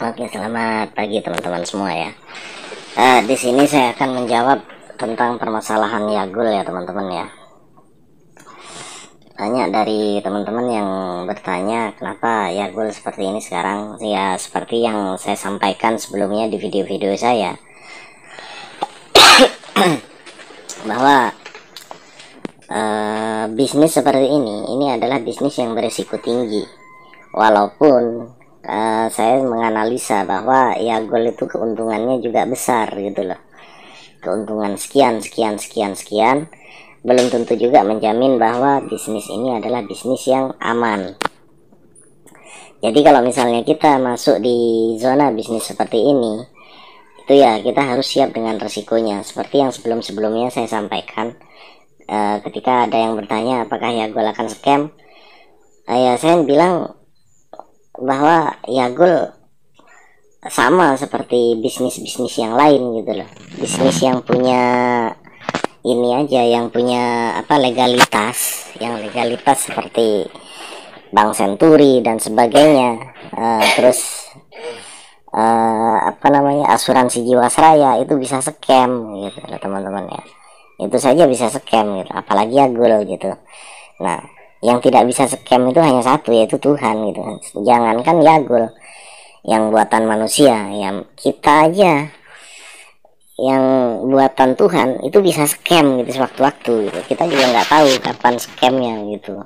Oke, selamat pagi teman-teman semua ya. Di sini saya akan menjawab tentang permasalahan Yagul ya teman-teman ya. Banyak dari teman-teman yang bertanya kenapa Yagul seperti ini sekarang. Ya seperti yang saya sampaikan sebelumnya di video-video saya, bahwa bisnis seperti ini adalah bisnis yang berisiko tinggi. Walaupun saya menganalisa bahwa Yagul itu keuntungannya juga besar gitu loh. Keuntungan sekian, belum tentu juga menjamin bahwa bisnis ini adalah bisnis yang aman. Jadi kalau misalnya kita masuk di zona bisnis seperti ini, itu ya kita harus siap dengan resikonya. Seperti yang sebelum-sebelumnya saya sampaikan, ketika ada yang bertanya apakah Yagul akan scam, ya saya bilang bahwa Yagul sama seperti bisnis-bisnis yang lain gitu loh. Bisnis yang punya ini aja, yang punya legalitas, yang legalitas seperti Bank Senturi dan sebagainya, terus asuransi Jiwasraya itu bisa scam gitu loh teman-teman ya. Itu saja bisa scam gitu, apalagi Yagul gitu. Nah, yang tidak bisa scam itu hanya satu, yaitu Tuhan gitu. Jangankan Yagul yang buatan manusia, yang kita aja yang buatan Tuhan itu bisa scam gitu sewaktu-waktu gitu. Kita juga nggak tahu kapan scamnya gitu.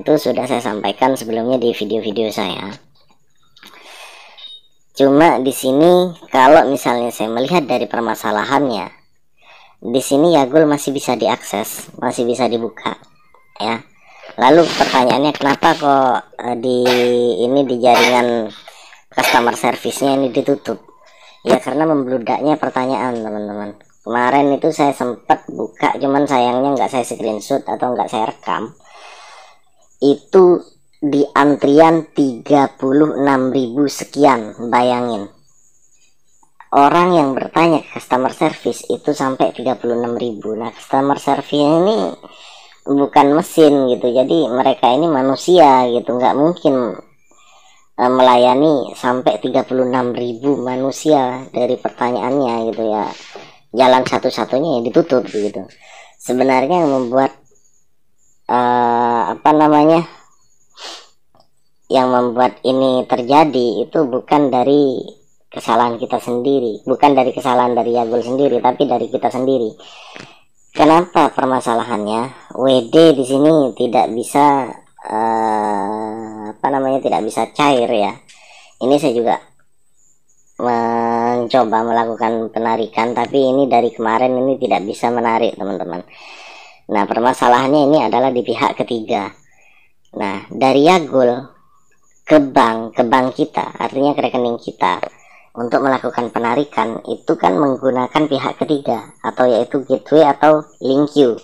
Itu sudah saya sampaikan sebelumnya di video-video saya. Cuma di sini kalau misalnya saya melihat dari permasalahannya, di sini Yagul masih bisa diakses, masih bisa dibuka ya. Lalu pertanyaannya, kenapa kok di jaringan customer service-nya ini ditutup? Ya karena membludaknya pertanyaan teman-teman. Kemarin itu saya sempat buka, cuman sayangnya nggak saya screenshot atau nggak saya rekam. Itu di antrian 36.000 sekian, bayangin. Orang yang bertanya ke customer service itu sampai 36.000. Nah, customer service ini bukan mesin gitu, jadi mereka ini manusia gitu, nggak mungkin melayani sampai 36.000 manusia dari pertanyaannya gitu ya. Jalan satu-satunya yang ditutup gitu. Sebenarnya yang membuat yang membuat ini terjadi itu bukan dari kesalahan kita sendiri, bukan dari kesalahan dari Yagul sendiri, tapi dari kita sendiri. Kenapa permasalahannya? WD di sini tidak bisa tidak bisa cair ya. Ini saya juga mencoba melakukan penarikan, tapi ini dari kemarin ini tidak bisa menarik teman-teman. Nah, permasalahannya ini adalah di pihak ketiga. Nah, dari Yagul ke bank kita, artinya ke rekening kita, untuk melakukan penarikan itu kan menggunakan pihak ketiga, atau yaitu gateway atau link queue.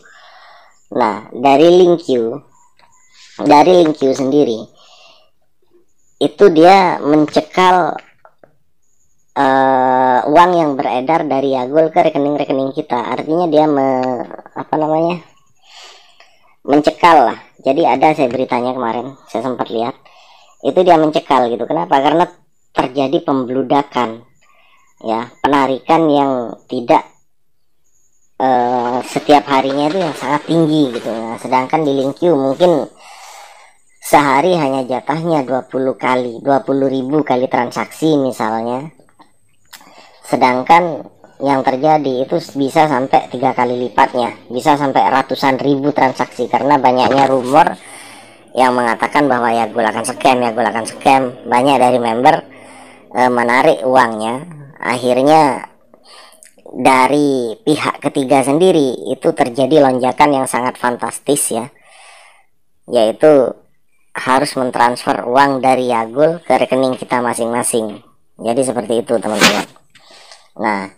Nah, dari link queue sendiri itu dia mencekal uang yang beredar dari Yagul ke rekening-rekening kita. Artinya dia mencekal lah. Jadi ada, saya beritanya kemarin saya sempat lihat, itu dia mencekal gitu. Kenapa? Karena terjadi pembludakan ya, penarikan yang tidak setiap harinya itu yang sangat tinggi gitu. Nah, sedangkan di link queue mungkin sehari hanya jatahnya 20.000 kali transaksi misalnya, sedangkan yang terjadi itu bisa sampai 3 kali lipatnya, bisa sampai ratusan ribu transaksi, karena banyaknya rumor yang mengatakan bahwa Yagul akan scam. Banyak dari member menarik uangnya, akhirnya dari pihak ketiga sendiri itu terjadi lonjakan yang sangat fantastis ya, yaitu harus mentransfer uang dari Yagul ke rekening kita masing-masing. Jadi seperti itu teman-teman. Nah,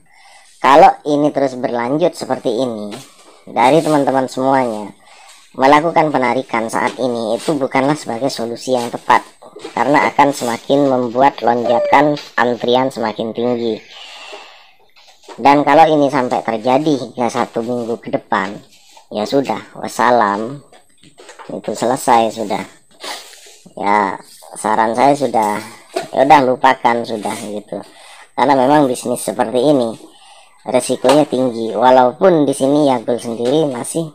kalau ini terus berlanjut seperti ini, dari teman-teman semuanya melakukan penarikan saat ini itu bukanlah sebagai solusi yang tepat, karena akan semakin membuat lonjakan antrian semakin tinggi. Dan kalau ini sampai terjadi hingga 1 minggu ke depan, ya sudah, wassalam, itu selesai sudah. Ya, saran saya sudah ya udah lupakan sudah gitu. Karena memang bisnis seperti ini resikonya tinggi, walaupun di sini Yagul sendiri masih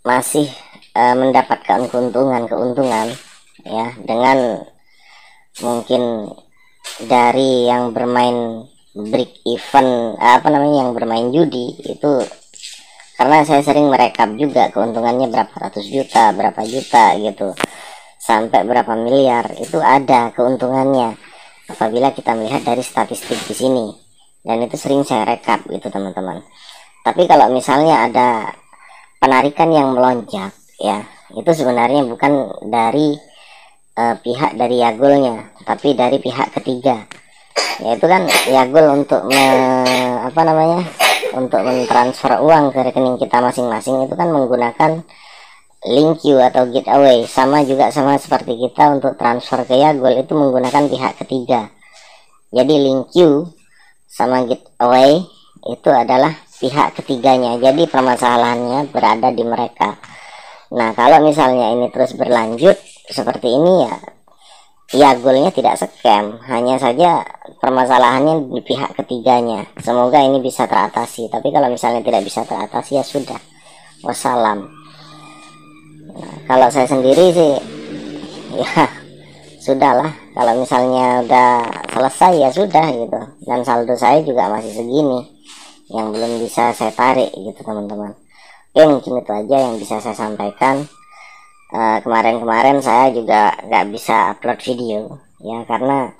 masih mendapatkan keuntungan ya, dengan mungkin dari yang bermain break even yang bermain judi itu, karena saya sering merekap juga keuntungannya berapa ratus juta, berapa juta gitu, sampai berapa miliar, itu ada keuntungannya apabila kita melihat dari statistik di sini, dan itu sering saya rekap gitu teman-teman. Tapi kalau misalnya ada penarikan yang melonjak ya, itu sebenarnya bukan dari pihak dari Yagulnya, tapi dari pihak ketiga, yaitu kan Yagul untuk untuk mentransfer uang ke rekening kita masing-masing itu kan menggunakan link Q atau gateway, sama seperti kita untuk transfer ke Yagul itu menggunakan pihak ketiga. Jadi link Q sama gateway itu adalah pihak ketiganya, jadi permasalahannya berada di mereka. Nah kalau misalnya ini terus berlanjut seperti ini ya, Yagulnya tidak scam, hanya saja permasalahannya di pihak ketiganya. Semoga ini bisa teratasi, tapi kalau misalnya tidak bisa teratasi ya sudah, wassalam. Nah, kalau saya sendiri sih ya sudahlah, kalau misalnya udah selesai ya sudah gitu, dan saldo saya juga masih segini yang belum bisa saya tarik gitu teman-teman. Oke, mungkin itu aja yang bisa saya sampaikan. Kemarin saya juga nggak bisa upload video ya, karena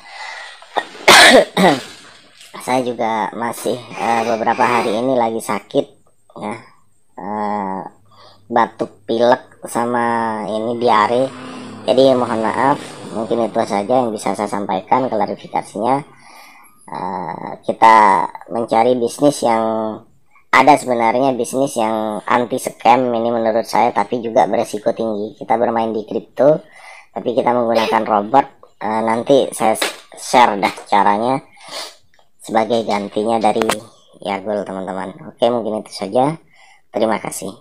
saya juga masih beberapa hari ini lagi sakit ya, batuk pilek sama ini diare, jadi mohon maaf. Mungkin itu saja yang bisa saya sampaikan klarifikasinya. Kita mencari bisnis yang ada, sebenarnya bisnis yang anti scam ini menurut saya, tapi juga beresiko tinggi. Kita bermain di kripto tapi kita menggunakan robot. Nanti saya share dah caranya sebagai gantinya dari Yagul teman-teman. Oke, mungkin itu saja, terima kasih.